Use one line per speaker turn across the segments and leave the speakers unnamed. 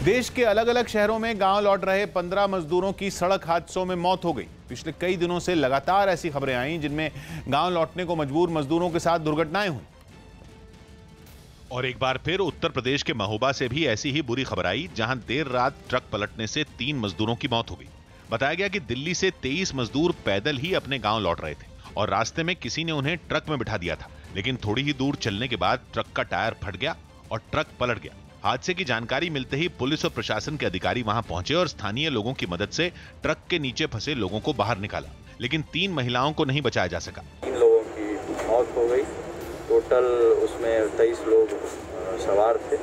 देश के अलग अलग शहरों में गांव लौट रहे 15 मजदूरों की सड़क हादसों में मौत हो गई। पिछले कई दिनों से लगातार ऐसी खबरें आईं जिनमें गांव लौटने को मजबूर मजदूरों के साथ दुर्घटनाएं हुई।
और एक बार फिर उत्तर प्रदेश के महोबा से भी ऐसी ही बुरी खबर आई, जहां देर रात ट्रक पलटने से 3 मजदूरों की मौत हो गई। बताया गया कि दिल्ली से 23 मजदूर पैदल ही अपने गांव लौट रहे थे और रास्ते में किसी ने उन्हें ट्रक में बिठा दिया था, लेकिन थोड़ी ही दूर चलने के बाद ट्रक का टायर फट गया और ट्रक पलट गया। हादसे की जानकारी मिलते ही पुलिस और प्रशासन के अधिकारी वहां पहुंचे और स्थानीय लोगों की मदद से ट्रक के नीचे फंसे लोगों को बाहर निकाला, लेकिन 3 महिलाओं को नहीं बचाया जा सका।
3 लोगों की मौत हो गई। टोटल उसमें 23 लोग सवार थे,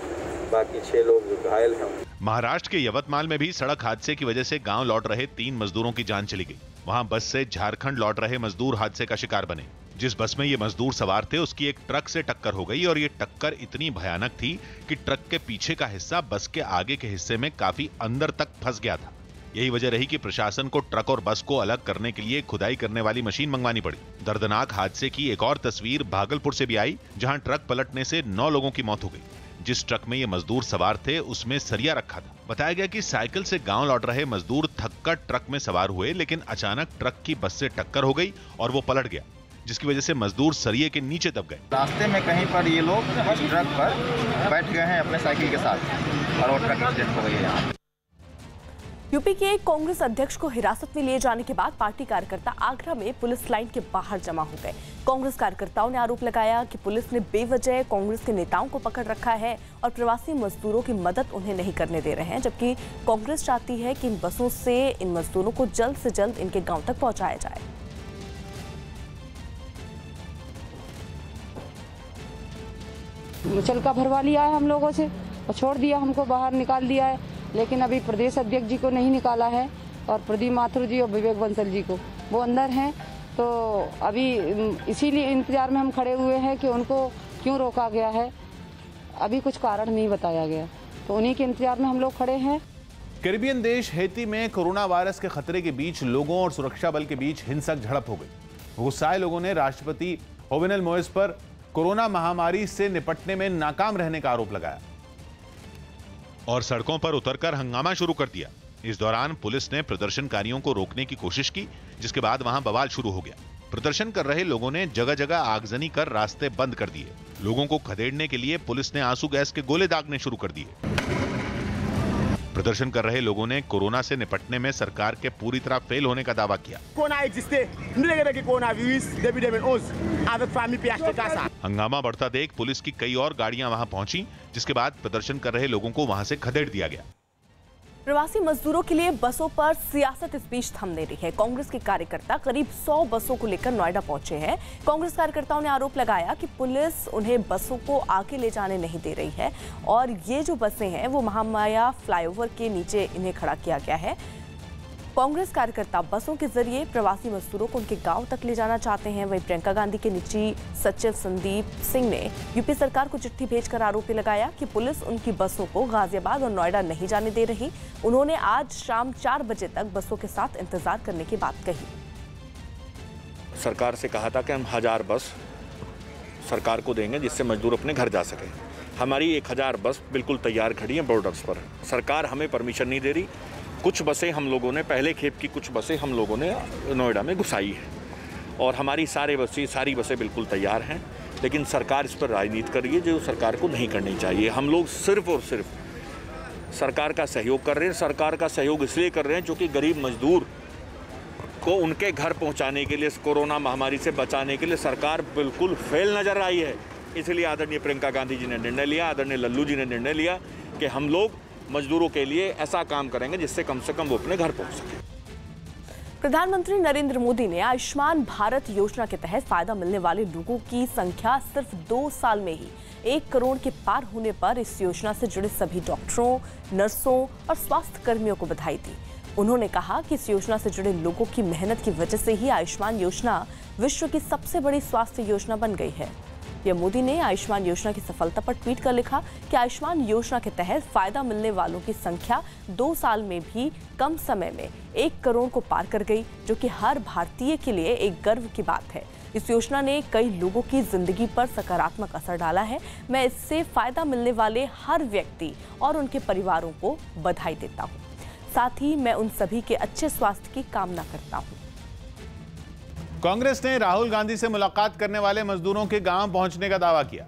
बाकी 6 लोग घायल हैं।
महाराष्ट्र के यवतमाल में भी सड़क हादसे की वजह से गांव लौट रहे 3 मजदूरों की जान चली गई। वहां बस से झारखंड लौट रहे मजदूर हादसे का शिकार बने। जिस बस में ये मजदूर सवार थे उसकी एक ट्रक से टक्कर हो गई और ये टक्कर इतनी भयानक थी कि ट्रक के पीछे का हिस्सा बस के आगे के हिस्से में काफी अंदर तक फंस गया था। यही वजह रही कि प्रशासन को ट्रक और बस को अलग करने के लिए खुदाई करने वाली मशीन मंगवानी पड़ी। दर्दनाक हादसे की एक और तस्वीर भागलपुर से भी आई, जहां ट्रक पलटने से 9 लोगों की मौत हो गई। जिस ट्रक में ये मजदूर सवार थे उसमें सरिया रखा था। बताया गया कि साइकिल से गांव लौट रहे मजदूर थककर ट्रक में सवार हुए, लेकिन अचानक ट्रक की बस से टक्कर हो गई और वो पलट गया, जिसकी वजह से मजदूर सरिये के नीचे दब गए।
रास्ते में कहीं पर ये लोग ट्रक पर बैठ गए हैं अपने साइकिल के साथ और वो ट्रक एक्सीडेंट हो गई है। यहाँ
यूपी के एक कांग्रेस अध्यक्ष को हिरासत में लिए जाने के बाद पार्टी कार्यकर्ता आगरा में पुलिस लाइन के बाहर जमा हो गए। कांग्रेस कार्यकर्ताओं ने आरोप लगाया कि पुलिस ने बेवजह कांग्रेस के नेताओं को पकड़ रखा है और प्रवासी मजदूरों की मदद उन्हें नहीं करने दे रहे हैं, जबकि कांग्रेस चाहती है कि इन बसों से इन मजदूरों को जल्द से जल्द इनके गांव तक पहुंचाया जाए।
मुचलका भरवा लिया है हम लोगों से और छोड़ दिया, हमको बाहर निकाल दिया है, लेकिन अभी प्रदेश अध्यक्ष जी को नहीं निकाला है और प्रदीप माथुर जी और विवेक बंसल जी को, वो अंदर हैं। तो अभी इसीलिए इंतजार में हम खड़े हुए हैं कि उनको क्यों रोका गया है, अभी कुछ कारण नहीं बताया गया, तो उन्हीं के इंतजार में हम लोग खड़े हैं।
कैरिबियन देश हैती में कोरोना वायरस के खतरे के बीच लोगों और सुरक्षा बल के बीच हिंसक झड़प हो गई। गुस्साए लोगों ने राष्ट्रपति जोवेनल मोइस पर कोरोना महामारी से निपटने में नाकाम रहने का आरोप लगाया
और सड़कों पर उतरकर हंगामा शुरू कर दिया। इस दौरान पुलिस ने प्रदर्शनकारियों को रोकने की कोशिश की, जिसके बाद वहां बवाल शुरू हो गया। प्रदर्शन कर रहे लोगों ने जगह जगह आगजनी कर रास्ते बंद कर दिए। लोगों को खदेड़ने के लिए पुलिस ने आंसू गैस के गोले दागने शुरू कर दिए। प्रदर्शन कर रहे लोगों ने कोरोना से निपटने में सरकार के पूरी तरह फेल होने का दावा किया। हंगामा बढ़ता देख पुलिस की कई और गाड़ियां वहां पहुंची, जिसके बाद प्रदर्शन कर रहे लोगों को वहां से खदेड़ दिया गया।
प्रवासी मजदूरों के लिए बसों पर सियासत इस बीच थम नहीं रही है। कांग्रेस के कार्यकर्ता करीब 100 बसों को लेकर नोएडा पहुंचे हैं। कांग्रेस कार्यकर्ताओं ने आरोप लगाया कि पुलिस उन्हें बसों को आगे ले जाने नहीं दे रही है और ये जो बसें हैं वो महामाया फ्लाईओवर के नीचे इन्हें खड़ा किया गया है। कांग्रेस कार्यकर्ता बसों के जरिए प्रवासी मजदूरों को उनके गांव तक ले जाना चाहते हैं। वहीं प्रियंका गांधी के निजी सचिव संदीप सिंह ने यूपी सरकार को चिट्ठी भेजकर आरोप लगाया कि पुलिस उनकी बसों को गाजियाबाद और नोएडा नहीं जाने दे रही। उन्होंने आज शाम 4 बजे तक बसों के साथ इंतजार करने की बात कही।
सरकार से कहा था कि हम 1000 बस सरकार को देंगे जिससे मजदूर अपने घर जा सके। हमारी 1000 बस बिल्कुल तैयार खड़ी है बॉर्डर्स पर। सरकार हमें परमिशन नहीं दे रही। कुछ बसें हम लोगों ने पहले खेप की कुछ बसें हम लोगों ने नोएडा में घुसाई है और हमारी सारी बसें बिल्कुल तैयार हैं, लेकिन सरकार इस पर राजनीति कर रही है जो सरकार को नहीं करनी चाहिए। हम लोग सिर्फ और सिर्फ सरकार का सहयोग कर रहे हैं। सरकार का सहयोग इसलिए कर रहे हैं क्योंकि गरीब मजदूर को उनके घर पहुंचाने के लिए, इस कोरोना महामारी से बचाने के लिए सरकार बिल्कुल फेल नजर आई है। इसलिए आदरणीय प्रियंका गांधी जी ने निर्णय लिया, आदरणीय लल्लू जी ने निर्णय लिया कि हम लोग मजदूरों के लिए ऐसा काम करेंगे जिससे कम से कम वो अपने घर पहुंच सके।
प्रधानमंत्री नरेंद्र मोदी ने आयुष्मान भारत योजना के तहत फायदा मिलने वाले लोगों की संख्या सिर्फ 2 साल में ही 1 करोड़ के पार होने पर इस योजना से जुड़े सभी डॉक्टरों, नर्सों और स्वास्थ्य कर्मियों को बधाई दी। उन्होंने कहा कि इस योजना से जुड़े लोगों की मेहनत की वजह से ही आयुष्मान योजना विश्व की सबसे बड़ी स्वास्थ्य योजना बन गई है। पीएम मोदी ने आयुष्मान योजना की सफलता पर ट्वीट कर लिखा कि आयुष्मान योजना के तहत फायदा मिलने वालों की संख्या 2 साल में भी कम समय में 1 करोड़ को पार कर गई, जो कि हर भारतीय के लिए एक गर्व की बात है। इस योजना ने कई लोगों की जिंदगी पर सकारात्मक असर डाला है। मैं इससे फायदा मिलने वाले हर व्यक्ति और उनके परिवारों को बधाई देता हूँ। साथ ही मैं उन सभी के अच्छे स्वास्थ्य की कामना करता हूँ।
कांग्रेस ने राहुल गांधी से मुलाकात करने वाले मजदूरों के गांव पहुंचने का दावा किया।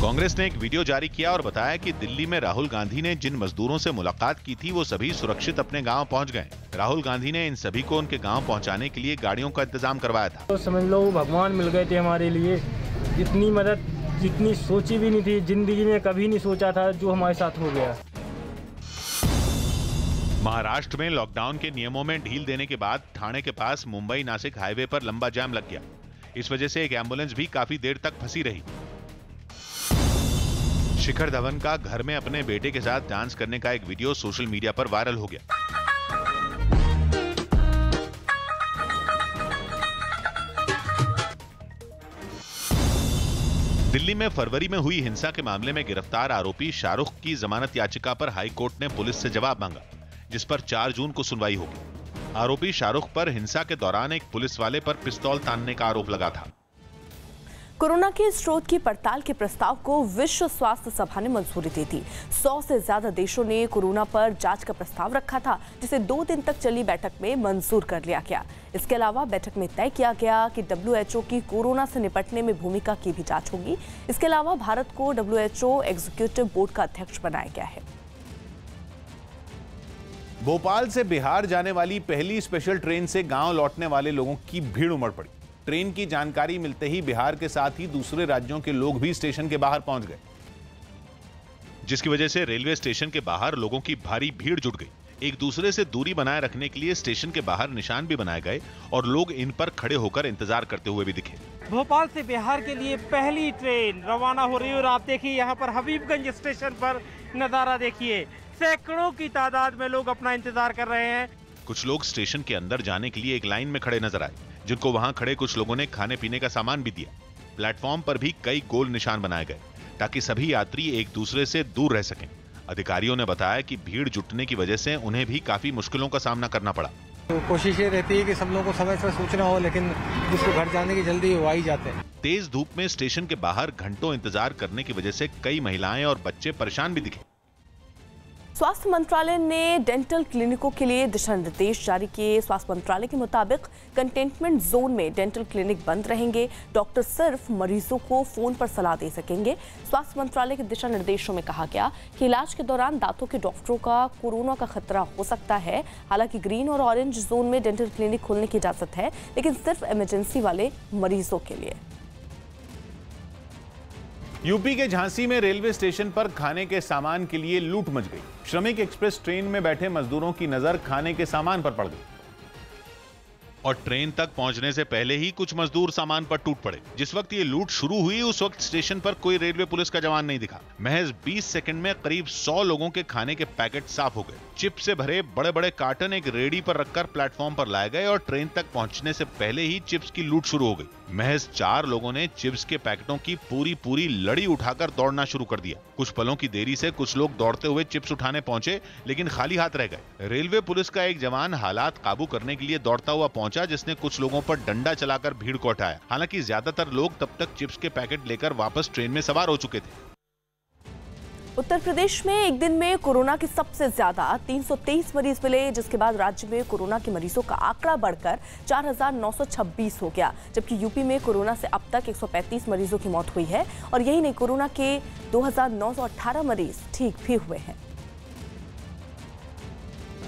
कांग्रेस ने एक वीडियो जारी किया और बताया कि दिल्ली में राहुल गांधी ने जिन मजदूरों से मुलाकात की थी वो सभी सुरक्षित अपने गांव पहुंच गए। राहुल गांधी ने इन सभी को उनके गांव पहुंचाने के लिए गाड़ियों का इंतजाम करवाया था।
तो समझ लो भगवान मिल गए थे हमारे लिए। इतनी मदद जितनी सोची भी नहीं थी, जिंदगी में कभी नहीं सोचा था, जो हमारे साथ हो गया।
महाराष्ट्र में लॉकडाउन के नियमों में ढील देने के बाद ठाणे के पास मुंबई नासिक हाईवे पर लंबा जाम लग गया। इस वजह से एक एम्बुलेंस भी काफी देर तक फंसी रही। शिखर धवन का घर में अपने बेटे के साथ डांस करने का एक वीडियो सोशल मीडिया पर वायरल हो गया। दिल्ली में फरवरी में हुई हिंसा के मामले में गिरफ्तार आरोपी शाहरुख की जमानत याचिका पर हाई कोर्ट ने पुलिस से जवाब मांगा, जिस पर 4 जून को सुनवाई होगी। आरोपी शाहरुख पर हिंसा के दौरान एक पुलिस वाले पर पिस्तौल तानने का आरोप लगा था।
कोरोना के स्रोत की पड़ताल के प्रस्ताव को विश्व स्वास्थ्य सभा ने मंजूरी दी थी। 100 से ज्यादा देशों ने कोरोना पर जांच का प्रस्ताव रखा था, जिसे 2 दिन तक चली बैठक में मंजूर कर लिया गया। इसके अलावा बैठक में तय किया गया कि WHO की कोरोना से निपटने में भूमिका की भी जांच होगी। इसके अलावा भारत को WHO एग्जीक्यूटिव बोर्ड का अध्यक्ष बनाया गया है।
भोपाल से बिहार जाने वाली पहली स्पेशल ट्रेन से गांव लौटने वाले लोगों की भीड़ उमड़ पड़ी। ट्रेन की जानकारी मिलते ही बिहार के साथ ही दूसरे राज्यों के लोग भी स्टेशन के बाहर पहुंच गए,
जिसकी वजह से रेलवे स्टेशन के बाहर लोगों की भारी भीड़ जुट गई। एक दूसरे से दूरी बनाए रखने के लिए स्टेशन के बाहर निशान भी बनाए गए और लोग इन पर खड़े होकर इंतजार करते हुए भी दिखे।
भोपाल से बिहार के लिए पहली ट्रेन रवाना हो रही है और आप देखिए यहाँ पर हबीबगंज स्टेशन पर नजारा देखिए, सैकड़ों की तादाद में लोग अपना इंतजार कर रहे हैं।
कुछ लोग स्टेशन के अंदर जाने के लिए एक लाइन में खड़े नजर आए, जिनको वहां खड़े कुछ लोगों ने खाने पीने का सामान भी दिया। प्लेटफॉर्म पर भी कई गोल निशान बनाए गए ताकि सभी यात्री एक दूसरे से दूर रह सकें। अधिकारियों ने बताया कि भीड़ जुटने की वजह से उन्हें भी काफी मुश्किलों का सामना करना पड़ा।
तो कोशिश ये रहती है कि सब लोगों को समय से सूचना हो, लेकिन जिसको घर जाने की जल्दी वो आ ही जाते हैं।
तेज धूप में स्टेशन के बाहर घंटों इंतजार करने की वजह से कई महिलाएं और बच्चे परेशान भी दिखे।
स्वास्थ्य मंत्रालय ने डेंटल क्लिनिकों के लिए दिशा निर्देश जारी किए। स्वास्थ्य मंत्रालय के मुताबिक कंटेनमेंट जोन में डेंटल क्लिनिक बंद रहेंगे। डॉक्टर सिर्फ मरीजों को फोन पर सलाह दे सकेंगे। स्वास्थ्य मंत्रालय के दिशा निर्देशों में कहा गया कि इलाज के दौरान दांतों के डॉक्टरों का कोरोना का खतरा हो सकता है। हालांकि ग्रीन और ऑरेंज जोन में डेंटल क्लिनिक खोलने की इजाजत है, लेकिन सिर्फ इमरजेंसी वाले मरीजों के लिए।
यूपी के झांसी में रेलवे स्टेशन पर खाने के सामान के लिए लूट मच गई। श्रमिक एक्सप्रेस ट्रेन में बैठे मजदूरों की नजर खाने के सामान पर पड़ गई
और ट्रेन तक पहुंचने से पहले ही कुछ मजदूर सामान पर टूट पड़े। जिस वक्त ये लूट शुरू हुई उस वक्त स्टेशन पर कोई रेलवे पुलिस का जवान नहीं दिखा। महज 20 सेकंड में करीब 100 लोगों के खाने के पैकेट साफ हो गए। चिप्स से भरे बड़े बड़े कार्टन एक रेडी पर रखकर प्लेटफॉर्म पर लाए गए और ट्रेन तक पहुंचने से पहले ही चिप्स की लूट शुरू हो गई। महज 4 लोगों ने चिप्स के पैकेटों की पूरी लड़ी उठाकर दौड़ना शुरू कर दिया। कुछ पलों की देरी से कुछ लोग दौड़ते हुए चिप्स उठाने पहुंचे, लेकिन खाली हाथ रह गए। रेलवे पुलिस का एक जवान हालात काबू करने के लिए दौड़ता हुआ पहुंचा, जिसने कुछ लोगों पर डंडा चलाकर भीड़ को हटाया। हालांकि ज्यादातर लोग तब तक चिप्स के पैकेट लेकर वापस ट्रेन में सवार हो चुके थे।
उत्तर प्रदेश में एक दिन में कोरोना के सबसे ज्यादा 323 मरीज मिले, जिसके बाद राज्य में कोरोना के मरीजों का आंकड़ा बढ़कर 4926 हो गया। जबकि यूपी में कोरोना से अब तक 135 मरीजों की मौत हुई है और यही नहीं, कोरोना के 2918 मरीज ठीक भी हुए हैं।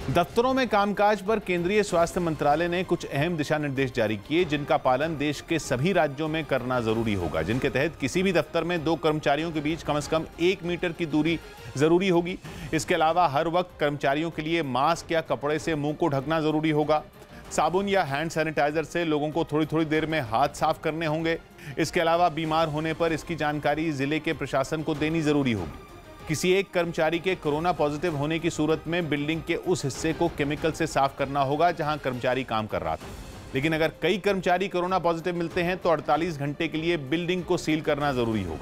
दफ्तरों में कामकाज पर केंद्रीय स्वास्थ्य मंत्रालय ने कुछ अहम दिशा निर्देश जारी किए, जिनका पालन देश के सभी राज्यों में करना जरूरी होगा। जिनके तहत किसी भी दफ्तर में 2 कर्मचारियों के बीच कम से कम 1 मीटर की दूरी जरूरी होगी। इसके अलावा हर वक्त कर्मचारियों के लिए मास्क या कपड़े से मुंह को ढकना जरूरी होगा। साबुन या हैंड सैनिटाइजर से लोगों को थोड़ी देर में हाथ साफ करने होंगे। इसके अलावा बीमार होने पर इसकी जानकारी जिले के प्रशासन को देनी जरूरी होगी। किसी एक कर्मचारी के कोरोना पॉजिटिव होने की सूरत में बिल्डिंग के उस हिस्से को केमिकल से साफ करना होगा जहां कर्मचारी काम कर रहा था। लेकिन अगर कई कर्मचारी कोरोना पॉजिटिव मिलते हैं तो 48 घंटे के लिए बिल्डिंग को सील करना जरूरी होगा।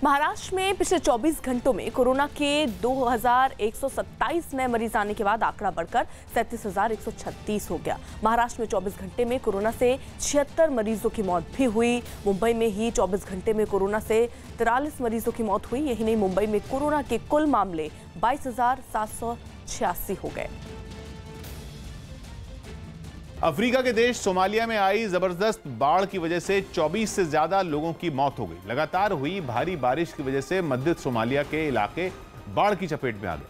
महाराष्ट्र में पिछले 24 घंटों में कोरोना के 2127 नए मरीज आने के बाद आंकड़ा बढ़कर 37,136 हो गया। महाराष्ट्र में 24 घंटे में कोरोना से 76 मरीजों की मौत भी हुई। मुंबई में ही 24 घंटे में कोरोना से 43 मरीजों की मौत हुई। यही नहीं, मुंबई में कोरोना के कुल मामले 22,786 हो गए।
अफ्रीका के देश सोमालिया में आई जबरदस्त बाढ़ की वजह से 24 से ज्यादा लोगों की मौत हो गई। लगातार हुई भारी बारिश की वजह से मध्य सोमालिया के इलाके बाढ़ की चपेट में आ गए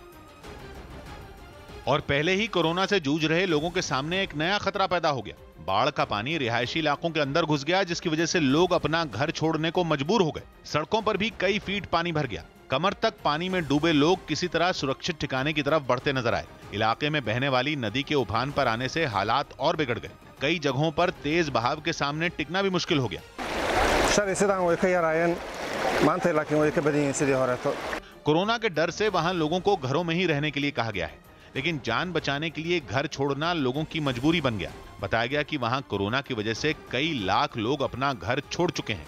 और पहले ही कोरोना से जूझ रहे लोगों के सामने एक नया खतरा पैदा हो गया। बाढ़ का पानी रिहायशी इलाकों के अंदर घुस गया, जिसकी वजह से लोग अपना घर छोड़ने को मजबूर हो गए। सड़कों पर भी कई फीट पानी भर गया। कमर तक पानी में डूबे लोग किसी तरह सुरक्षित ठिकाने की तरफ बढ़ते नजर आए। इलाके में बहने वाली नदी के उफान पर आने से हालात और बिगड़ गए। कई जगहों पर तेज बहाव के सामने टिकना भी मुश्किल हो गया। कोरोना के डर से वहां लोगों को घरों में ही रहने के लिए कहा गया है, लेकिन जान बचाने के लिए घर छोड़ना लोगों की मजबूरी बन गया। बताया गया कि वहां कोरोना की वजह से कई लाख लोग अपना घर छोड़ चुके हैं।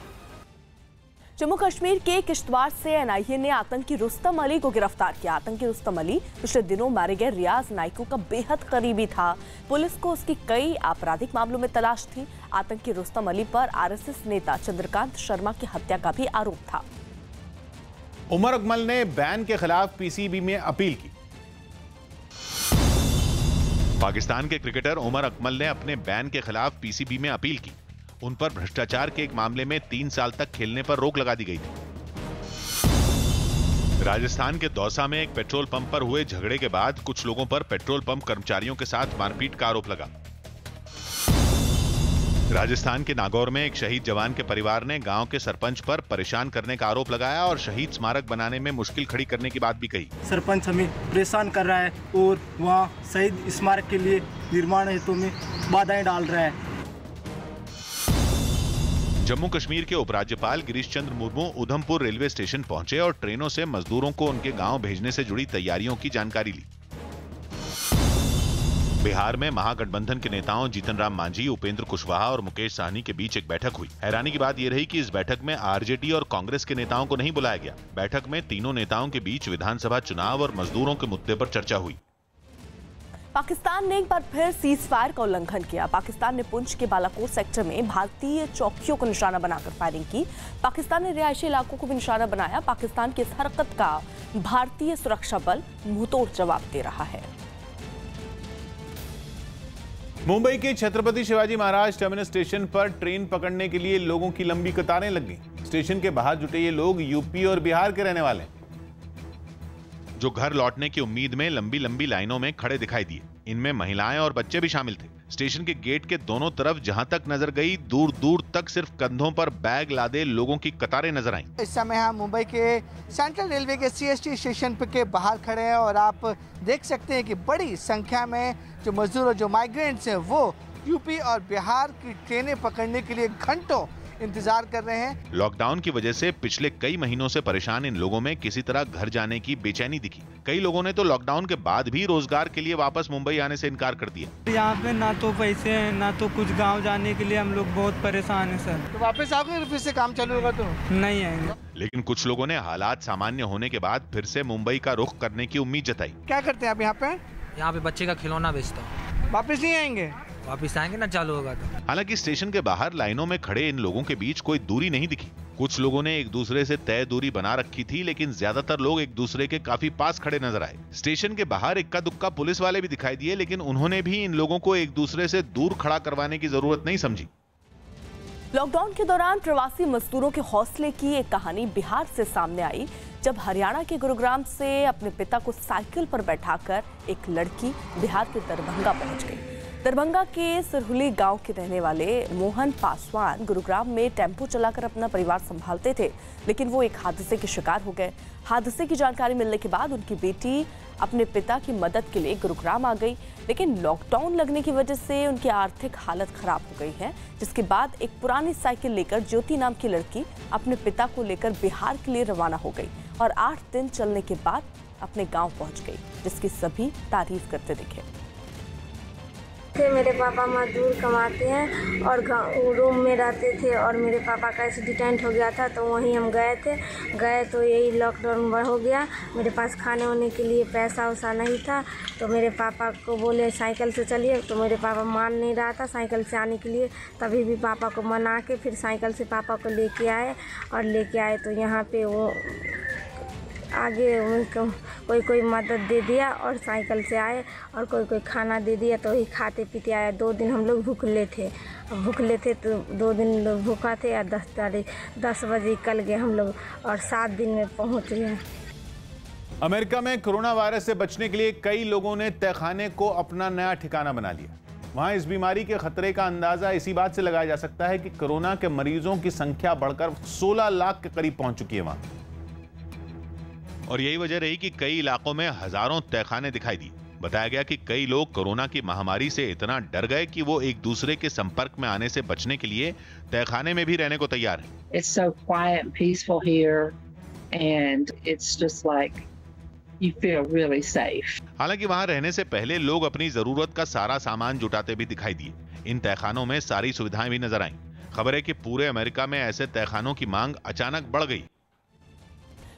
जम्मू कश्मीर के किश्तवाड़ से एनआईए ने आतंकी रुस्तम अली को गिरफ्तार किया। आतंकी रुस्तम अली पिछले दिनों मारे गए रियाज नाइकू का बेहद करीबी था। पुलिस को उसकी कई आपराधिक मामलों में तलाश थी। आतंकी रुस्तम अली पर आरएसएस नेता चंद्रकांत शर्मा की हत्या का भी आरोप था।
उमर अकमल ने बैन के खिलाफ पीसीबी में अपील की।
पाकिस्तान के क्रिकेटर उमर अकमल ने अपने बैन के खिलाफ पीसीबी में अपील की। उन पर भ्रष्टाचार के एक मामले में 3 साल तक खेलने पर रोक लगा दी गई थी। राजस्थान के दौसा में एक पेट्रोल पंप पर हुए झगड़े के बाद कुछ लोगों पर पेट्रोल पंप कर्मचारियों के साथ मारपीट का आरोप लगा। राजस्थान के नागौर में एक शहीद जवान के परिवार ने गांव के सरपंच पर परेशान करने का आरोप लगाया और शहीद स्मारक बनाने में मुश्किल खड़ी करने की बात भी कही।
सरपंच हमें परेशान कर रहा है और वहां शहीद स्मारक के लिए निर्माण हेतु में बाधाएं डाल रहा है।
जम्मू कश्मीर के उपराज्यपाल गिरीश चंद्र मुर्मू उधमपुर रेलवे स्टेशन पहुंचे और ट्रेनों से मजदूरों को उनके गांव भेजने से जुड़ी तैयारियों की जानकारी ली। बिहार में महागठबंधन के नेताओं जीतन राम मांझी, उपेंद्र कुशवाहा और मुकेश साहनी के बीच एक बैठक हुई। हैरानी की बात यह रही कि इस बैठक में आरजेडी और कांग्रेस के नेताओं को नहीं बुलाया गया। बैठक में तीनों नेताओं के बीच विधानसभा चुनाव और मजदूरों के मुद्दे पर चर्चा हुई।
पाकिस्तान ने एक बार फिर सीज फायर का उल्लंघन किया। पाकिस्तान ने पुंछ के बालाकोट सेक्टर में भारतीय चौकियों को निशाना बनाकर फायरिंग की। पाकिस्तान ने रिहायशी इलाकों को भी निशाना बनाया। पाकिस्तान की इस हरकत का भारतीय सुरक्षा बल मुंहतोड़ जवाब दे रहा है।
मुंबई के छत्रपति शिवाजी महाराज टर्मिनस स्टेशन पर ट्रेन पकड़ने के लिए लोगों की लंबी कतारें लग गई। स्टेशन के बाहर जुटे ये लोग यूपी और बिहार के रहने वाले हैं,
जो घर लौटने की उम्मीद में लंबी लंबी लाइनों में खड़े दिखाई दिए। इनमें महिलाएं और बच्चे भी शामिल थे। स्टेशन के गेट के दोनों तरफ जहां तक नजर गई, दूर दूर तक सिर्फ कंधों पर बैग लादे लोगों की कतारें नजर आईं।
इस समय हम मुंबई के सेंट्रल रेलवे के सीएसटी स्टेशन के बाहर खड़े हैं और आप देख सकते हैं कि बड़ी संख्या में जो मजदूर और जो माइग्रेंट्स हैं वो यूपी और बिहार की ट्रेनें पकड़ने के लिए घंटों इंतजार कर रहे हैं।
लॉकडाउन की वजह से पिछले कई महीनों से परेशान इन लोगों में किसी तरह घर जाने की बेचैनी दिखी। कई लोगों ने तो लॉकडाउन के बाद भी रोजगार के लिए वापस मुंबई आने से इनकार कर दिया।
यहाँ पे ना तो पैसे हैं ना तो कुछ गांव जाने के लिए हम लोग बहुत परेशान हैं सर।
तो वापस आओगे फिर से काम चालू होगा? तो
नहीं आएंगे।
लेकिन कुछ लोगों ने हालात सामान्य होने के बाद फिर से मुंबई का रुख करने की उम्मीद जताई।
क्या करते हैं आप यहाँ पे?
यहाँ पे बच्चे का खिलौना बेचता हूँ।
वापस नहीं आएंगे?
वापिस आएंगे ना चालू होगा तो।
हालांकि स्टेशन के बाहर लाइनों में खड़े इन लोगों के बीच कोई दूरी नहीं दिखी। कुछ लोगों ने एक दूसरे से तय दूरी बना रखी थी, लेकिन ज्यादातर लोग एक दूसरे के काफी पास खड़े नजर आए। स्टेशन के बाहर इक्का दुक्का पुलिस वाले भी दिखाई दिए, लेकिन उन्होंने भी इन लोगों को एक दूसरे से दूर खड़ा करवाने की जरूरत नहीं समझी।
लॉकडाउन के दौरान प्रवासी मजदूरों के हौसले की एक कहानी बिहार से सामने आई, जब हरियाणा के गुरुग्राम से अपने पिता को साइकिल पर बैठाकर एक लड़की बिहार के दरभंगा पहुंच गई। दरभंगा के सिरहुली गांव के रहने वाले मोहन पासवान गुरुग्राम में टेम्पो चलाकर अपना परिवार संभालते थे, लेकिन वो एक हादसे के शिकार हो गए। हादसे की जानकारी मिलने के बाद उनकी बेटी अपने पिता की मदद के लिए गुरुग्राम आ गई, लेकिन लॉकडाउन लगने की वजह से उनकी आर्थिक हालत खराब हो गई है, जिसके बाद एक पुरानी साइकिल लेकर ज्योति नाम की लड़की अपने पिता को लेकर बिहार के लिए रवाना हो गई और 8 दिन चलने के बाद अपने गाँव पहुँच गई, जिसकी सभी तारीफ करते दिखे।
मेरे पापा मजदूर कमाते हैं और रूम में रहते थे और मेरे पापा का एक्सीडेंट हो गया था तो वहीं हम गए तो यही लॉकडाउन हो गया। मेरे पास खाने वाने के लिए पैसा वैसा नहीं था तो मेरे पापा को बोले साइकिल से चलिए तो मेरे पापा मान नहीं रहा था साइकिल से आने के लिए। तभी भी पापा को मना के फिर साइकिल से पापा को लेके आए तो यहाँ पे वो आगे उनको कोई मदद दे दिया और साइकिल से आए और कोई खाना दे दिया तो वही खाते पीते आए। 2 दिन हम लोग भूखले थे तो 2 दिन लोग भूखा थे और 10 बजे निकल गए हम लोग और 7 दिन में पहुंच गए।
अमेरिका में कोरोना वायरस से बचने के लिए कई लोगों ने तहखाने को अपना नया ठिकाना बना लिया। वहां इस बीमारी के खतरे का अंदाजा इसी बात से लगाया जा सकता है कि कोरोना के मरीजों की संख्या बढ़कर 16 लाख के करीब पहुंच चुकी है वहां।
और यही वजह रही कि कई इलाकों में हजारों तहखाने दिखाई दी। बताया गया कि कई लोग कोरोना की महामारी से इतना डर गए कि वो एक दूसरे के संपर्क में आने से बचने के लिए तहखाने में भी रहने को तैयार हैं।
It's so quiet and peaceful here and it's just like you feel really safe.
हालांकि वहां रहने से पहले लोग अपनी जरूरत का सारा सामान जुटाते भी दिखाई दिए। इन तहखानों में सारी सुविधाएं भी नजर आईं। खबर है कि पूरे अमेरिका में ऐसे तहखानों की मांग अचानक बढ़ गई।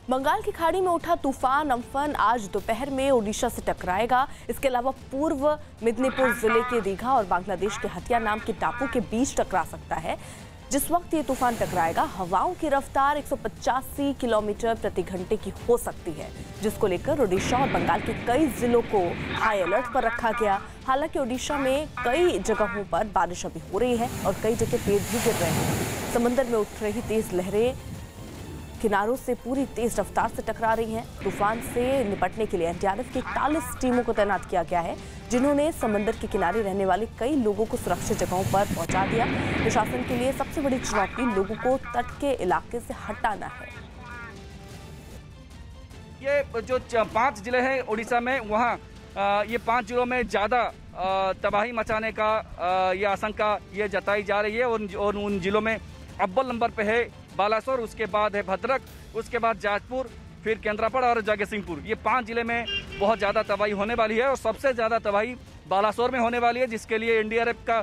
बंगाल की खाड़ी में उठा तूफान अम्फन आज दोपहर में ओडिशा से टकराएगा। इसके अलावा पूर्व मिदनीपुर जिले के दीघा और बांग्लादेश के हथिया नाम के टापू के बीच टकरा सकता है। जिस वक्त ये तूफान टकराएगा हवाओं की रफ्तार 185 किलोमीटर प्रति घंटे की हो सकती है, जिसको लेकर ओडिशा और बंगाल के कई जिलों को हाई अलर्ट पर रखा गया। हालांकि ओडिशा में कई जगहों पर बारिश अभी हो रही है और कई जगह पेड़ भी गिर रहे हैं। समंदर में उठ रही तेज लहरें किनारों से पूरी तेज रफ्तार से टकरा रही हैं। तूफान से निपटने के लिए एनडीआरएफ की 41 टीमों को तैनात किया गया है, जिन्होंने समंदर के किनारे रहने वाले कई लोगों को सुरक्षित जगहों पर पहुंचा दिया। प्रशासन के लिए सबसे बड़ी चुनौती लोगों को तट के इलाके से हटाना है।
ये जो 5 जिले हैं उड़ीसा में, वहाँ ये 5 जिलों में ज़्यादा तबाही मचाने का ये आशंका ये जताई जा रही है और उन जिलों में अव्वल नंबर पे है बालासोर, उसके बाद है भद्रक, उसके बाद जाजपुर, फिर केंद्रापड़ा और जगतसिंहपुर। ये 5 जिले में बहुत ज़्यादा तबाही होने वाली है और सबसे ज़्यादा तबाही बालासोर में होने वाली है, जिसके लिए एनडीआरएफ का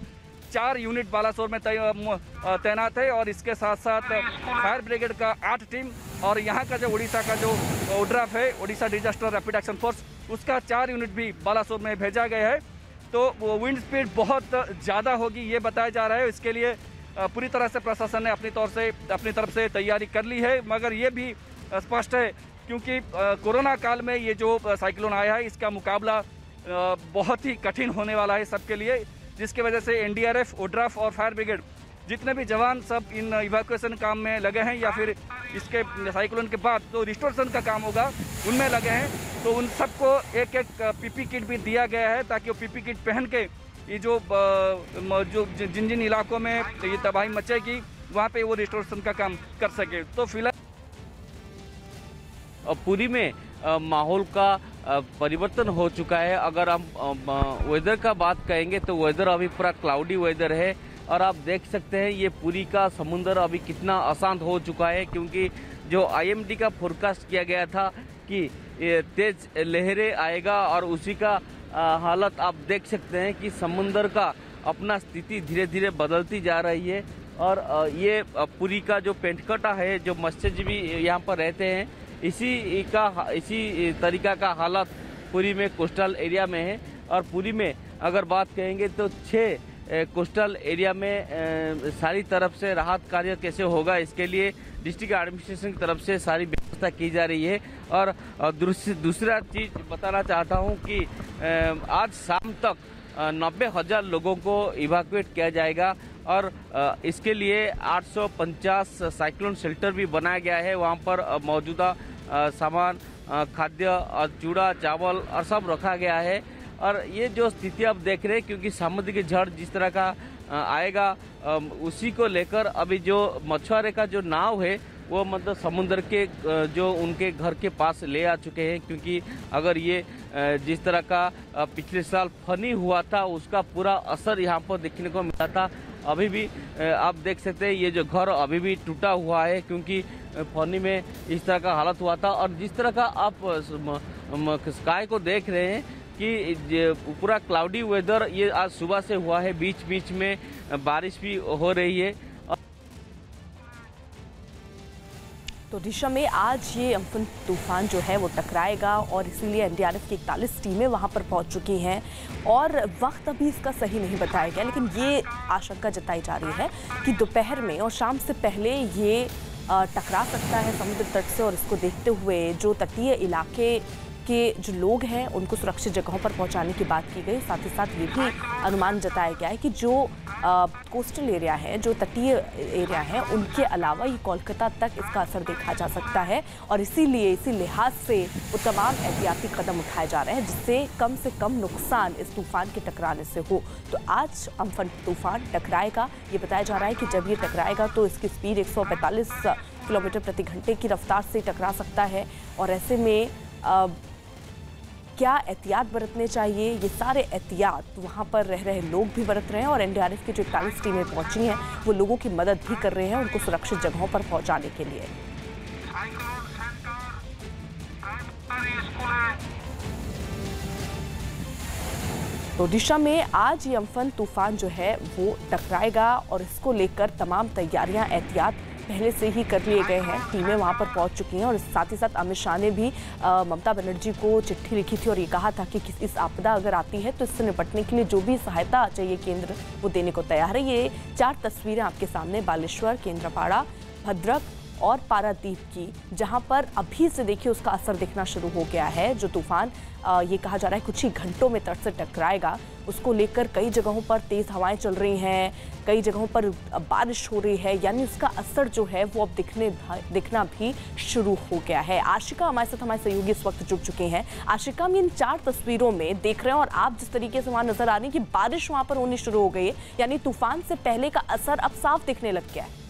4 यूनिट बालासोर में तैनात है और इसके साथ साथ फायर ब्रिगेड का 8 टीम और यहाँ का जो उड़ीसा का जो ओड्राफ है, Orissa disaster rapid action force, उसका 4 यूनिट भी बालासोर में भेजा गया है। तो विंड स्पीड बहुत ज़्यादा होगी ये बताया जा रहा है। इसके लिए पूरी तरह से प्रशासन ने अपनी तरफ से तैयारी कर ली है, मगर ये भी स्पष्ट है क्योंकि कोरोना काल में ये जो साइक्लोन आया है इसका मुकाबला बहुत ही कठिन होने वाला है सबके लिए, जिसकी वजह से एनडीआरएफ, ओड्राफ और फायर ब्रिगेड जितने भी जवान सब इन इवैक्यूएशन काम में लगे हैं या फिर इसके साइक्लोन के बाद जो रिस्टोरेशन का काम होगा उनमें लगे हैं। तो उन सबको एक पीपी किट भी दिया गया है ताकि वो पीपी किट पहन के ये जो जिन इलाकों में ये तबाही मचेगी वहाँ पे वो रिस्टोरेशन का काम कर सके। तो फिलहाल
पूरी में माहौल का परिवर्तन हो चुका है। अगर हम वेदर का बात कहेंगे तो वेदर अभी पूरा क्लाउडी वेदर है और आप देख सकते हैं ये पूरी का समुंदर अभी कितना अशांत हो चुका है, क्योंकि जो आईएमडी का फोरकास्ट किया गया था कि तेज लहरें आएगा और उसी का हालत आप देख सकते हैं कि समुंदर का अपना स्थिति धीरे धीरे बदलती जा रही है। और ये पुरी का जो पेंटकटा है, जो मत्स्यजीवी यहाँ पर रहते हैं, इसी तरीका का हालत पुरी में कोस्टल एरिया में है। और पुरी में अगर बात कहेंगे तो 6 कोस्टल एरिया में सारी तरफ से राहत कार्य कैसे होगा इसके लिए डिस्ट्रिक्ट एडमिनिस्ट्रेशन की तरफ से सारी व्यवस्था की जा रही है। और दूसरा चीज़ बताना चाहता हूं कि आज शाम तक 90,000 लोगों को इवैक्यूएट किया जाएगा और इसके लिए 850 साइक्लोन शेल्टर भी बनाया गया है। वहां पर मौजूदा सामान, खाद्य, चूड़ा, चावल और सब रखा गया है। और ये जो स्थिति आप देख रहे हैं, क्योंकि समुद्र झड़ जिस तरह का आएगा उसी को लेकर अभी जो मछुआरे का जो नाव है वो मतलब समुद्र के जो उनके घर के पास ले आ चुके हैं, क्योंकि अगर ये जिस तरह का पिछले साल फनी हुआ था उसका पूरा असर यहाँ पर देखने को मिला था। अभी भी आप देख सकते हैं ये जो घर अभी भी टूटा हुआ है, क्योंकि फनी में इस तरह का हालत हुआ था। और जिस तरह का आप स्काई को देख रहे हैं कि पूरा क्लाउडी वेदर ये आज सुबह से हुआ है, बीच बीच में बारिश भी हो रही है।
तो दिशा में आज ये अम्फन तूफान जो है वो टकराएगा और इसीलिए एनडीआरएफ की 41 टीमें वहां पर पहुंच चुकी हैं और वक्त अभी इसका सही नहीं बताया गया, लेकिन ये आशंका जताई जा रही है कि दोपहर में और शाम से पहले ये टकरा सकता है समुद्र तट से। और इसको देखते हुए जो तटीय इलाके के जो लोग हैं उनको सुरक्षित जगहों पर पहुंचाने की बात की गई। साथ ही साथ ये भी अनुमान जताया गया है कि जो कोस्टल एरिया है, जो तटीय एरिया है, उनके अलावा ये कोलकाता तक इसका असर देखा जा सकता है और इसीलिए इसी लिहाज से वो तमाम एहतियाती कदम उठाए जा रहे हैं जिससे कम नुकसान इस तूफान के टकराने से हो। तो आज अम्फन तूफान टकराएगा। ये बताया जा रहा है कि जब ये टकराएगा तो इसकी स्पीड 145 किलोमीटर प्रति घंटे की रफ्तार से टकरा सकता है और ऐसे में क्या एहतियात बरतने चाहिए, ये सारे एहतियात वहाँ पर रह रहे लोग भी बरत रहे हैं और एनडीआरएफ की जो 41 टीमें पहुँची हैं वो लोगों की मदद भी कर रहे हैं उनको सुरक्षित जगहों पर पहुँचाने के लिए। तो दिशा में आज ये अम्फन तूफान जो है वो टकराएगा और इसको लेकर तमाम तैयारियां एहतियात पहले से ही कर लिए गए हैं। टीमें वहां पर पहुंच चुकी हैं और साथ ही साथ अमित शाह ने भी ममता बनर्जी को चिट्ठी लिखी थी और ये कहा था कि इस आपदा अगर आती है तो इससे निपटने के लिए जो भी सहायता चाहिए केंद्र वो देने को तैयार है। ये 4 तस्वीरें आपके सामने बालेश्वर, केंद्रपाड़ा, भद्रक और पारादीप की, जहां पर अभी से देखिए उसका असर दिखना शुरू हो गया है। जो तूफान ये कहा जा रहा है कुछ ही घंटों में तट से टकराएगा, उसको लेकर कई जगहों पर तेज हवाएं चल रही हैं, कई जगहों पर बारिश हो रही है, यानी उसका असर जो है वो अब दिखना भी शुरू हो गया है। आशिका हमारे साथ, हमारे सहयोगी इस वक्त जुड़ चुके हैं। आशिका, हम इन 4 तस्वीरों में देख रहे हैं और आप जिस तरीके से वहां नजर आ रही है कि बारिश वहां पर होनी शुरू हो गई है, यानी तूफान से पहले का असर अब साफ दिखने लग गया है।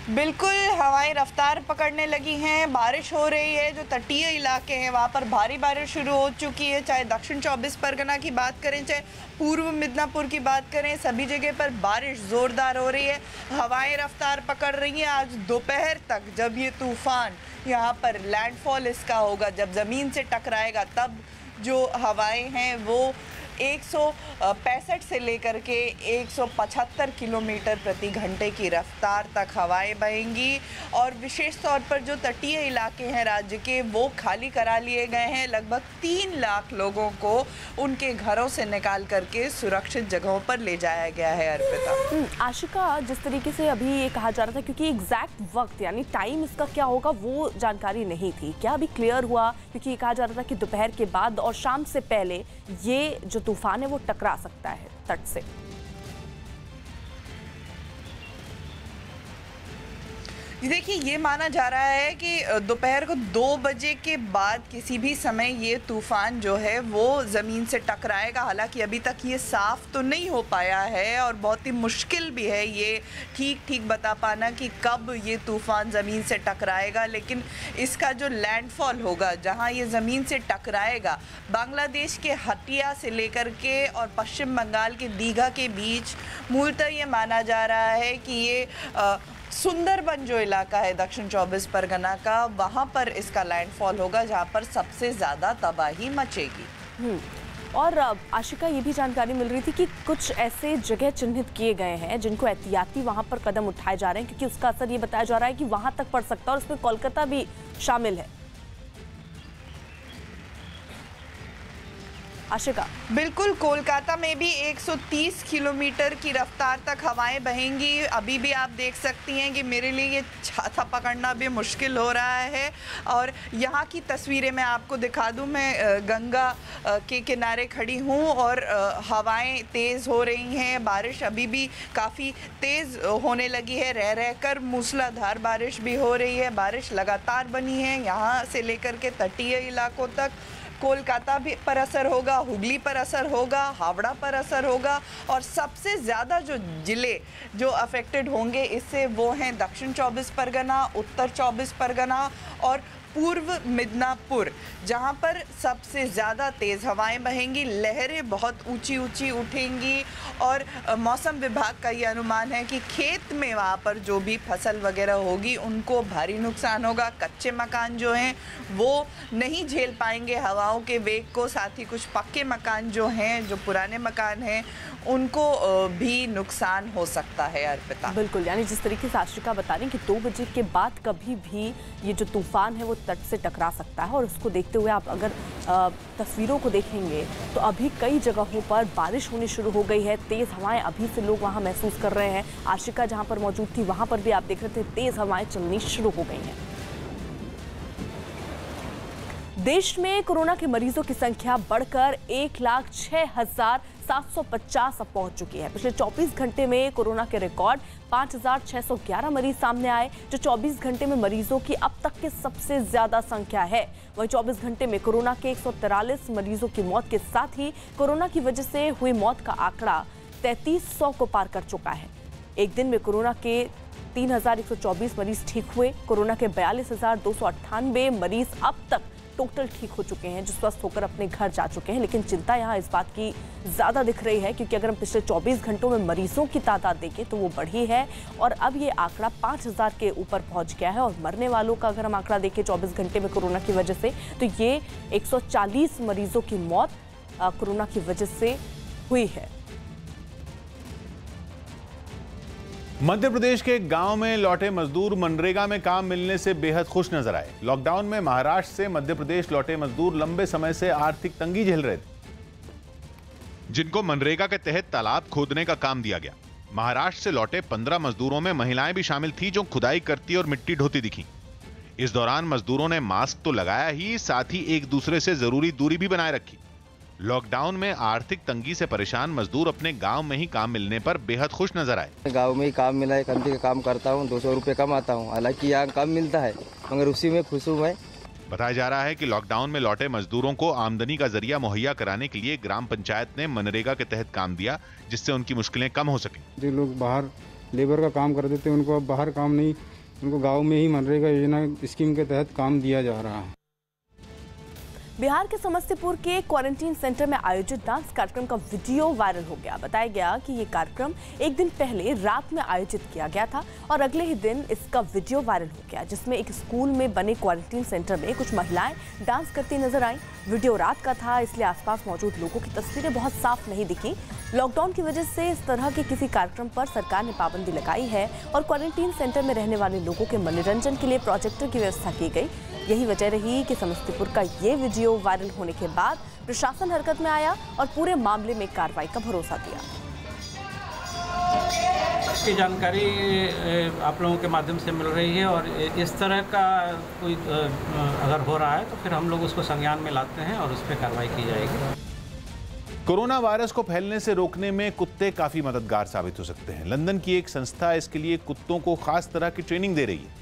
बिल्कुल, हवाएं रफ्तार पकड़ने लगी हैं, बारिश हो रही है। जो तटीय इलाके हैं वहाँ पर भारी बारिश शुरू हो चुकी है। चाहे दक्षिण 24 परगना की बात करें, चाहे पूर्व मिदनापुर की बात करें, सभी जगह पर बारिश ज़ोरदार हो रही है। हवाएं रफ्तार पकड़ रही हैं। आज दोपहर तक जब ये तूफ़ान यहाँ पर लैंडफॉल इसका होगा, जब ज़मीन से टकराएगा, तब जो हवाएं हैं वो 165 से लेकर के 175 किलोमीटर प्रति घंटे की रफ्तार तक हवाएं बहेंगी और विशेष तौर पर जो तटीय इलाके हैं राज्य के वो खाली करा लिए गए हैं। लगभग 3 लाख लोगों को उनके घरों से निकाल करके सुरक्षित जगहों पर ले जाया गया है। अर्पिता,
आशिका, जिस तरीके से अभी ये कहा जा रहा था, क्योंकि एग्जैक्ट वक्त यानी टाइम इसका क्या होगा वो जानकारी नहीं थी, क्या अभी क्लियर हुआ? क्योंकि ये कहा जा रहा था कि दोपहर के बाद और शाम से पहले ये जो तूफान है वो टकरा सकता है तट से।
देखिए, ये माना जा रहा है कि दोपहर को 2 बजे के बाद किसी भी समय ये तूफ़ान जो है वो ज़मीन से टकराएगा। हालांकि अभी तक ये साफ़ तो नहीं हो पाया है और बहुत ही मुश्किल भी है ये ठीक बता पाना कि कब ये तूफ़ान ज़मीन से टकराएगा। लेकिन इसका जो लैंडफॉल होगा, जहाँ ये ज़मीन से टकराएगा, बांग्लादेश के हटिया से लेकर के और पश्चिम बंगाल के दीघा के बीच, मूलतः ये माना जा रहा है कि ये सुंदरबन जो इलाका है दक्षिण 24 परगना का, वहाँ पर इसका लैंडफॉल होगा जहाँ पर सबसे ज़्यादा तबाही मचेगी।
और आशिका, ये भी जानकारी मिल रही थी कि कुछ ऐसे जगह चिन्हित किए गए हैं जिनको एहतियाती वहाँ पर कदम उठाए जा रहे हैं, क्योंकि उसका असर ये बताया जा रहा है कि वहाँ तक पड़ सकता है और उसमें कोलकाता भी शामिल है। आशिका,
बिल्कुल, कोलकाता में भी 130 किलोमीटर की रफ्तार तक हवाएं बहेंगी। अभी भी आप देख सकती हैं कि मेरे लिए ये छाता पकड़ना भी मुश्किल हो रहा है। और यहाँ की तस्वीरें मैं आपको दिखा दूँ। मैं गंगा के किनारे खड़ी हूँ और हवाएं तेज़ हो रही हैं। बारिश अभी भी काफ़ी तेज़ होने लगी है, रह कर मूसलाधार बारिश भी हो रही है। बारिश लगातार बनी है यहाँ से लेकर के तटीय इलाकों तक। कोलकाता भी पर असर होगा, हुगली पर असर होगा, हावड़ा पर असर होगा और सबसे ज़्यादा जो जिले जो अफेक्टेड होंगे इससे वो हैं दक्षिण 24 परगना, उत्तर 24 परगना और पूर्व मिदनापुर, जहां पर सबसे ज़्यादा तेज़ हवाएं बहेंगी, लहरें बहुत ऊंची ऊंची उठेंगी और मौसम विभाग का ये अनुमान है कि खेत में वहां पर जो भी फसल वगैरह होगी उनको भारी नुकसान होगा। कच्चे मकान जो हैं वो नहीं झेल पाएंगे हवाओं के वेग को, साथ ही कुछ पक्के मकान जो हैं, जो पुराने मकान हैं, उनको भी नुकसान हो सकता है। अर्पिता,
बिल्कुल, यानी जिस तरीके से आश्रिका बता रही हैं कि 2 बजे के बाद कभी भी ये जो तूफान है वो तट से टकरा सकता है और उसको देखते हुए आप अगर तस्वीरों को देखेंगे तो अभी कई जगहों पर बारिश होनी शुरू हो गई है। तेज़ हवाएं अभी से लोग वहां महसूस कर रहे हैं। आशिका जहां पर मौजूद थी वहां पर भी आप देख रहे थे तेज़ हवाएं चलनी शुरू हो गई हैं। देश में कोरोना के मरीजों की संख्या बढ़कर 1,06,750 अब पहुंच चुकी है। पिछले 24 घंटे में कोरोना के रिकॉर्ड 5,611 मरीज सामने आए, जो 24 घंटे में मरीजों की अब तक के सबसे ज्यादा संख्या है। वहीं 24 घंटे में कोरोना के 143 मरीजों की मौत के साथ ही कोरोना की वजह से हुई मौत का आंकड़ा 3300 को पार कर चुका है। एक दिन में कोरोना के 3,124 मरीज ठीक हुए। कोरोना के 42,298 मरीज अब तक टोटल ठीक हो चुके हैं, जो स्वस्थ होकर अपने घर जा चुके हैं। लेकिन चिंता यहाँ इस बात की ज़्यादा दिख रही है क्योंकि अगर हम पिछले 24 घंटों में मरीजों की तादाद देखें तो वो बढ़ी है और अब ये आंकड़ा 5,000 के ऊपर पहुंच गया है। और मरने वालों का अगर हम आंकड़ा देखें 24 घंटे में कोरोना की वजह से तो ये 140 मरीजों की मौत कोरोना की वजह से हुई है।
मध्य प्रदेश के गांव में लौटे मजदूर मनरेगा में काम मिलने से बेहद खुश नजर आए। लॉकडाउन में महाराष्ट्र से मध्य प्रदेश लौटे मजदूर लंबे समय से आर्थिक तंगी झेल रहे थे,
जिनको मनरेगा के तहत तालाब खोदने का काम दिया गया। महाराष्ट्र से लौटे 15 मजदूरों में महिलाएं भी शामिल थी, जो खुदाई करती और मिट्टी ढोती दिखी। इस दौरान मजदूरों ने मास्क तो लगाया ही, साथ ही एक दूसरे से जरूरी दूरी भी बनाए रखी। लॉकडाउन में आर्थिक तंगी से परेशान मजदूर अपने गांव में ही काम मिलने पर बेहद खुश नजर आए।
गांव में ही काम मिला है, कंपनी का काम करता हूं, 200 रुपये कमाता हूं। हालांकि यहाँ कम मिलता है मगर उसी में खुश हूं मैं।
बताया जा रहा है कि लॉकडाउन में लौटे मजदूरों को आमदनी का जरिया मुहैया कराने के लिए ग्राम पंचायत ने मनरेगा के तहत काम दिया, जिससे उनकी मुश्किलें कम हो सके।
जो लोग बाहर लेबर का काम करते थे उनको अब बाहर काम नहीं, उनको गाँव में ही मनरेगा योजना स्कीम के तहत काम दिया जा रहा है।
बिहार के समस्तीपुर के क्वारंटीन सेंटर में आयोजित डांस कार्यक्रम का वीडियो वायरल हो गया। बताया गया कि ये कार्यक्रम एक दिन पहले रात में आयोजित किया गया था और अगले ही दिन इसका वीडियो वायरल हो गया, जिसमें एक स्कूल में बने क्वारंटीन सेंटर में कुछ महिलाएं डांस करती नजर आईं। वीडियो रात का था, इसलिए आसपास मौजूद लोगों की तस्वीरें बहुत साफ नहीं दिखी। लॉकडाउन की वजह से इस तरह के किसी कार्यक्रम पर सरकार ने पाबंदी लगाई है और क्वारंटीन सेंटर में रहने वाले लोगों के मनोरंजन के लिए प्रोजेक्टर की व्यवस्था की गई। यही वजह रही कि समस्तीपुर का ये वीडियो वायरल होने के बाद प्रशासन हरकत में आया और पूरे मामले में कार्रवाई का भरोसा दिया।
इसकी जानकारी आप लोगों के माध्यम से मिल रही है और इस तरह का कोई अगर हो रहा है तो फिर हम लोग उसको संज्ञान में लाते हैं और उस पर कार्रवाई की जाएगी।
कोरोना वायरस को फैलने से रोकने में कुत्ते काफी मददगार साबित हो सकते हैं। लंदन की एक संस्था इसके लिए कुत्तों को खास तरह की ट्रेनिंग दे रही है,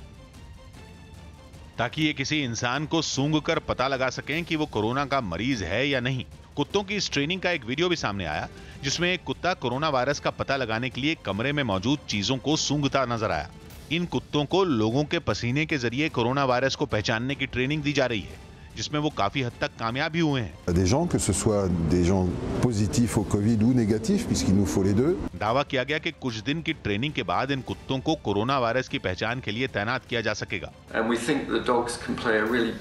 ताकि ये किसी इंसान को सूंघकर पता लगा सकें कि वो कोरोना का मरीज है या नहीं। कुत्तों की इस ट्रेनिंग का एक वीडियो भी सामने आया, जिसमें एक कुत्ता कोरोना वायरस का पता लगाने के लिए कमरे में मौजूद चीजों को सूंघता नजर आया। इन कुत्तों को लोगों के पसीने के जरिए कोरोना वायरस को पहचानने की ट्रेनिंग दी जा रही है, जिसमें वो काफी हद तक कामयाब भी हुए हैं।
Des gens, que ce soit des gens positifs au Covid ou négatifs, puisqu'il nous faut les deux.
दावा किया गया कि कुछ दिन की ट्रेनिंग के बाद इन कुत्तों को कोरोना वायरस की पहचान के लिए तैनात किया जा सकेगा।
And we think that dogs can play a really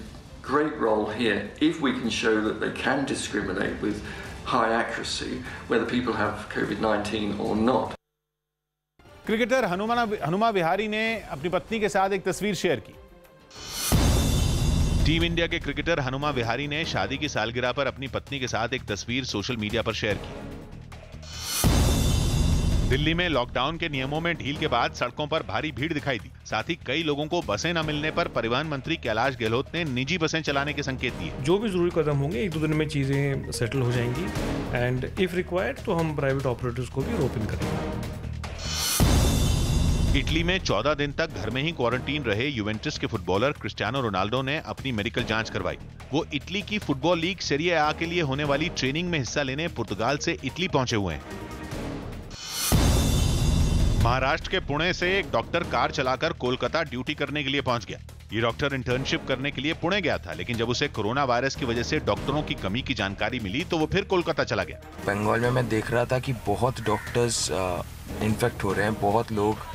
great role here if we can show that they can discriminate with high accuracy whether people have COVID-19 or not.
Cricketer Hanuma Vihari ने अपनी पत्नी के साथ एक तस्वीर शेयर की।
Team India के cricketer Hanuma Vihari ने शादी की सालगिरह पर अपनी पत्नी के साथ एक तस्वीर सोशल मीडिया पर शेयर की। दिल्ली में लॉकडाउन के नियमों में ढील के बाद सड़कों पर भारी भीड़ दिखाई दी। साथ ही कई लोगों को बसें न मिलने पर परिवहन मंत्री कैलाश गहलोत ने निजी बसें चलाने के संकेत दिए।
जो भी जरूरी कदम होंगे 1-2 दिन में चीजें सेटल हो जाएंगी एंड इफ रिक्वायर्ड तो हम प्राइवेट ऑपरेटर्स को भी ओपन करेंगे।
इटली में 14 दिन तक घर में ही क्वारंटीन रहे यूवेंटस के फुटबॉलर क्रिस्टियानो रोनाल्डो ने अपनी मेडिकल जांच करवाई। वो इटली की फुटबॉल लीग सेरिए आ के लिए होने वाली ट्रेनिंग में हिस्सा लेने पुर्तगाल से इटली पहुंचे हुए हैं। महाराष्ट्र के पुणे से एक डॉक्टर कार चलाकर कोलकाता ड्यूटी करने के लिए पहुंच गया। ये डॉक्टर इंटर्नशिप करने के लिए पुणे गया था, लेकिन जब उसे कोरोना वायरस की वजह से डॉक्टरों की कमी की जानकारी मिली तो वो फिर कोलकाता चला गया।
बंगाल में मैं देख रहा था कि बहुत डॉक्टर्स इन्फेक्ट हो रहे हैं, बहुत लोग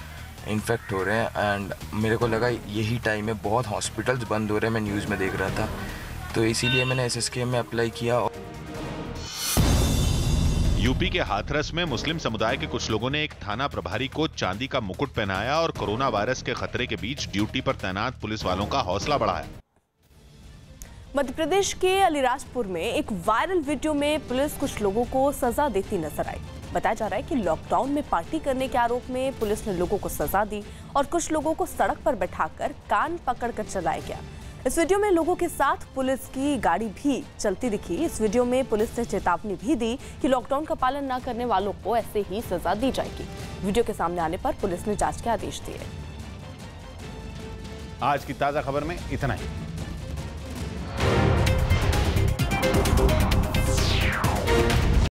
इन्फेक्ट हो रहे हैं एंड मेरे को लगा यही टाइम है, बहुत हॉस्पिटल्स बंद हो रहे हैं, मैं न्यूज़ में देख रहा था, तो इसीलिए मैंने SSK में अप्लाई किया।
यूपी के हाथरस में मुस्लिम समुदाय के कुछ लोगों ने एक थाना प्रभारी को चांदी का मुकुट पहनाया और कोरोना वायरस के खतरे के बीच ड्यूटी पर तैनात पुलिस वालों का हौसला बढ़ाया।
मध्य प्रदेश के अलीराजपुर में एक वायरल वीडियो में पुलिस कुछ लोगों को सजा देती नजर आई। बताया जा रहा है कि लॉकडाउन में पार्टी करने के आरोप में पुलिस ने लोगों को सजा दी और कुछ लोगों को सड़क पर बैठाकर कान पकड़कर चलाया गया। इस वीडियो में लोगों के साथ पुलिस की गाड़ी भी चलती दिखी। इस वीडियो में पुलिस ने चेतावनी भी दी कि लॉकडाउन का पालन न करने वालों को ऐसे ही सजा दी जाएगी। वीडियो के सामने आने पर पुलिस ने जांच के आदेश दिए।
आज की ताजा खबर में इतना ही।